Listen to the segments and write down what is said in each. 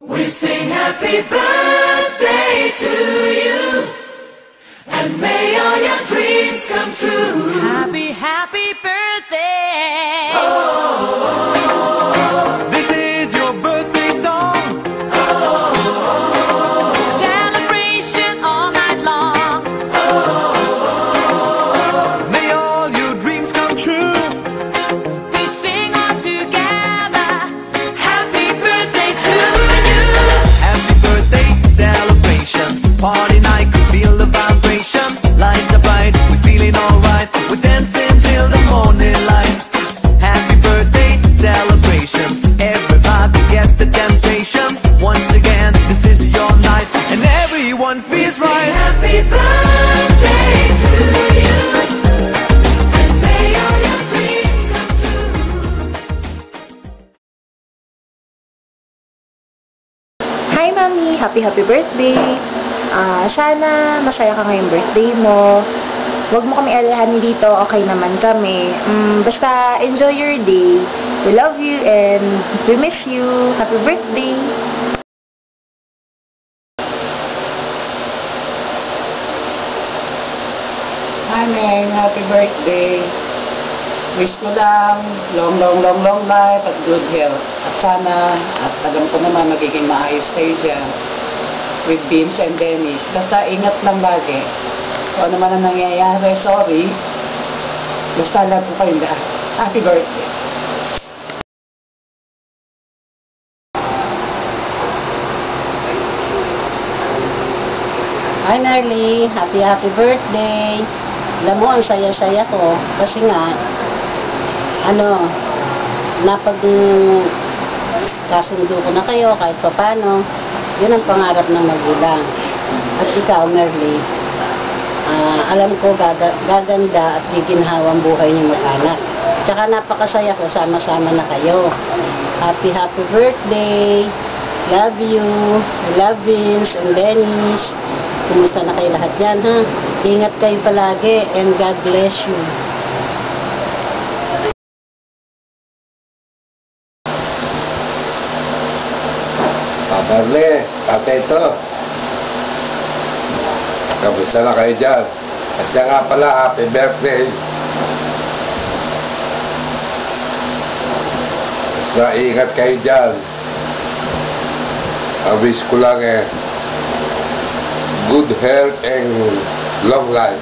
We sing happy birthday to you, and may all your dreams come true. Happy, happy birthday. This is your birthday song. Celebration all night long. May all your dreams come true. We sing all together. Happy birthday to you. Happy birthday celebration. Party night, can feel the vibration. Lights are bright, we're feeling alright. We're dancing till the morning light. Happy birthday celebration. Everybody get the temptation. Once again, this is your night, and everyone feels Sing right. happy birthday to you, and may all your dreams come true. Hi, Mami! Happy birthday! Sana masaya ka ngayong birthday mo. Huwag mo kami alalahanin dito, okay naman kami. Basta enjoy your day. We love you and we miss you. Happy birthday! Hi, Meng. Happy birthday. Wish ko lang long life at good health. At sana, at alam ko naman magiging maayos kayo dyan with Vince and Dennis. Basta ingat lang lagi. Kung ano man ang nangyayari, sorry. Basta love ko kayong lahat. Happy birthday. Hi Narly, happy birthday. Alam mo, ang saya-saya ko kasi nga kasundo ko na kayo kahit papano. Yun ang pangarap ng magulang. At ikaw, Narly, alam ko gaganda at giginhawa ang buhay niyo mag-anak. Tsaka napakasaya ko, sama-sama na kayo. Happy birthday. Love you. I love Vince and Dennis. Kumusta na kayo lahat dyan, ha? Ingat kayo palagi and God bless you. Paparle, tatay ito. Kamusta na kayo dyan? At siya nga pala, happy birthday. Sa ingat kayo dyan. Ang wish ko lang good health and long life.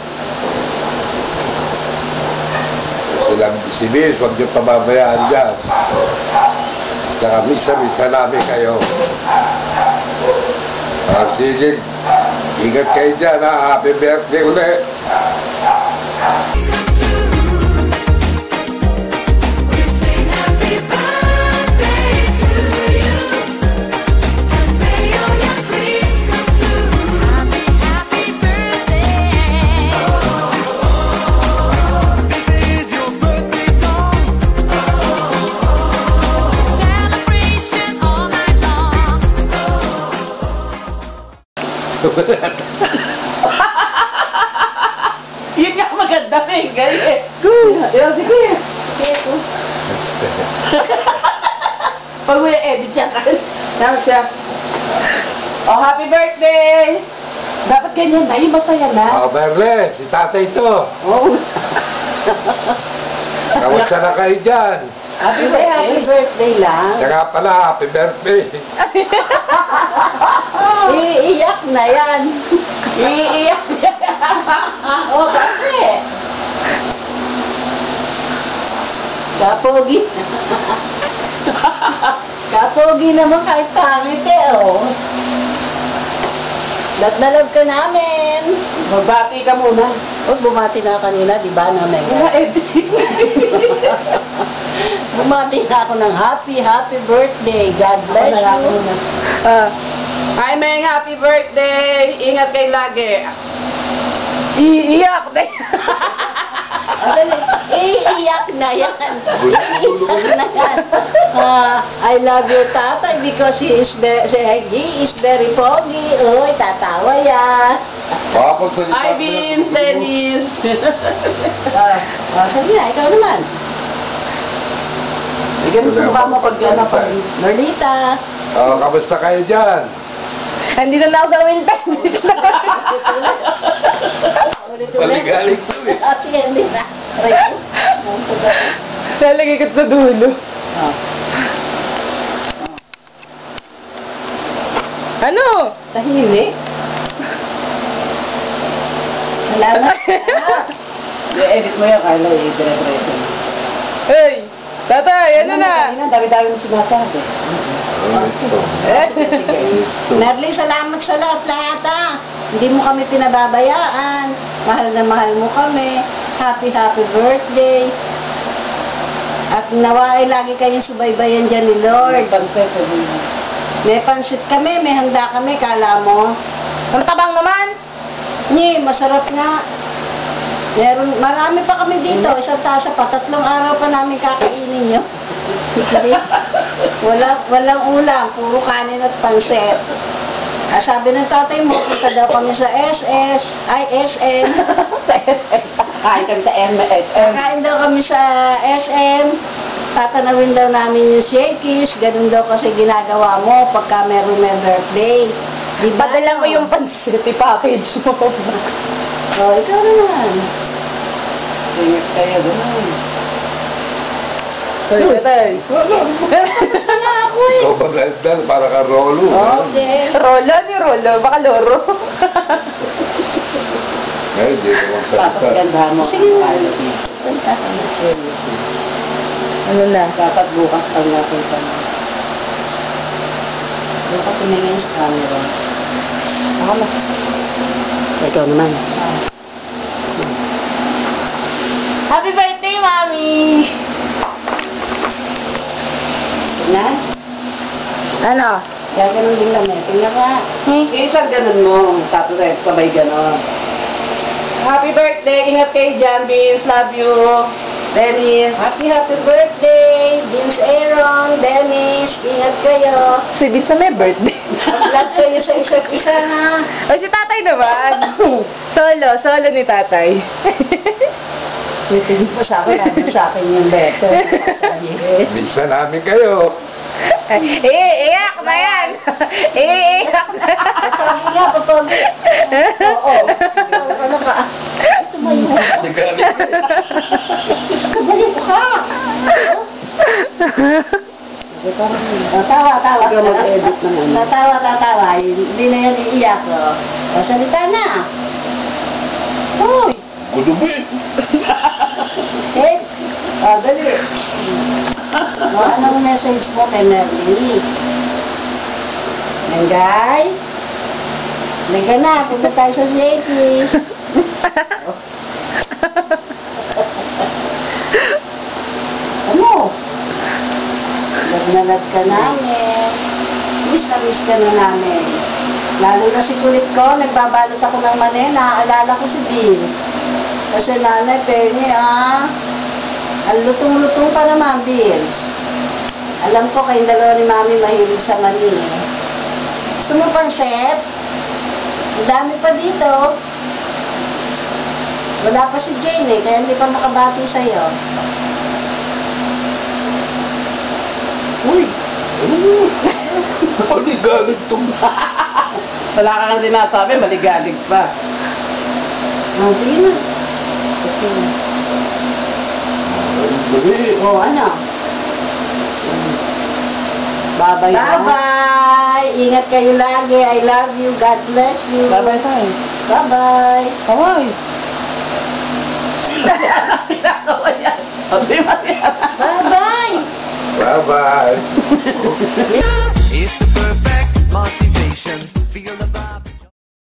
Si Miss, huwag niyo pababayaan dyan. Saka misa namin kayo. Sige, ingat kayo dyan, ha? Happy birthday ulit. We sing happy birthday to you, and may all your dreams come true. Happy, happy birthday. This is your birthday song. Celebration all night long. Yun nga maganda, Meng. Ganyan. Sige. Pag may edit siya ka. Tapos siya. Oh, happy birthday! Dapat ganyan na, yung masaya na. Oh, Merle, si tatay ito. Oh. Kamusta na kayo dyan? Happy Happy birthday lang. Saka pala, happy birthday. Iiyak na yan. Iiyak niya. O, kasi. Kapogi. Kapogi naman kahit pangit oh. Love na love ka namin. Magbati ka muna. O, bumati na kanina, di ba na Wala edit. Bumati na ako ng happy birthday. God bless you. Hi, Meng. Happy birthday. Ingat kayo lagi. Iiyak na Iiyak na yan. Iiyak na yan. I love your tatay because he is very foggy. Uy, tatawa yan. Hi, Vince, Dennis. Sige na, ikaw naman. Bigyan mo sa mukha mo pag Merlita, Oh, kamusta kayo dyan? Andito na ako sa winter. Paligalig to eh. Ate, hindi na. Lalagay ko sa dulo. Oh. Ano? Tahimik. Wala na. I-edit mo yan, Carlo. I-direct-direct mo. Hey! Tatay, ano na? Kanina, dami-dami mo sinasabi. Oh, ito. Ito. Merly, salamat sa lahat-lahat Hindi mo kami pinababayaan. Mahal na mahal mo kami. Happy birthday. At nawa ay lagi kayong subaybayan dyan ni Lord. May pansit kami, may handa kami, kala mo. Ang tabang naman. Masarap nga. Marami pa kami dito, isang tasa pa, 3 araw pa namin kakainin nyo. Walang ulam, puro kanin at pansit. Sabi ng tatay mo, punta daw kami sa SM. Sa SM. Kain kami sa MSM. Kain daw kami sa SM. Tatanawin daw namin yung Shakey's. Ganun daw kasi ginagawa mo pagka meron may birthday. Diba? Padala mo yung pansit, i-package mo. Oh, ikaw naman. Ingat kayo doon. Sorry, tatay. Sana ako eh. Ikaw ba gandang para ka Rolo? Okay. Rolo, si Rolo. Baka Loro. Ngayon, di ka Tapos magsalita. gandahan mo. Sige. Carlo. Ano na? Dapat bukas pag nakita mo. Doon ka tumingin sa camera. Ako na. Ikaw naman. Happy birthday, Mami! Tingnan. Ano? Gaganon din kami. Tingnan ka. Isang ganun mo. Tapos ay sabay ganon. Happy birthday! Ingat kayo dyan, Vince. Love you. Dennis. Happy birthday, Vince Aaron, Dennis. Ingat kayo. Si Vince na may birthday. Mag-vlog kayo sa isa't isa na. O, si tatay naman. Solo ni tatay. Titigil pa sa akin, ano sa akin yung better. Minsan namin kayo. Iiyak na yan. Iiyak na. Papagi nga, papagi. Oo. Ano ka? Tumayo ka. Nagalit. Tumayo ka. Tawa. Ikaw mag-edit naman. Tatawa. Hindi na yan iiyak. O, salita na. Uy. Gudubi. Eh, dali. O, anong message mo kay Merly? Menday? Liga na, punta tayo sa Shakey. Ano? Nagnalag ka namin. Miss ka na namin. Lalo na si kulit ko, nagbabalot ako ng mani, naaalala ko si Vince. Kasi nanay, pengi ang lutong-lutong pa naman, Vince. Alam ko kayong dalawa ni Mami mahilig sa mani. Gusto mo pansit? Ang dami pa dito. Wala pa si Jane kaya hindi pa makabati sa'yo. Uy! Paligalig to. Wala ka nga sinasabi, maligalig pa. Sige na. Sige na. Dali. Ano? Babay na. Bye-bye! Ingat kayo lagi. I love you. God bless you. Babay tayo. Bye-bye. Kaway. Pinagawa yan. Sabi mo yan. Bye-bye! Bye-bye. It's a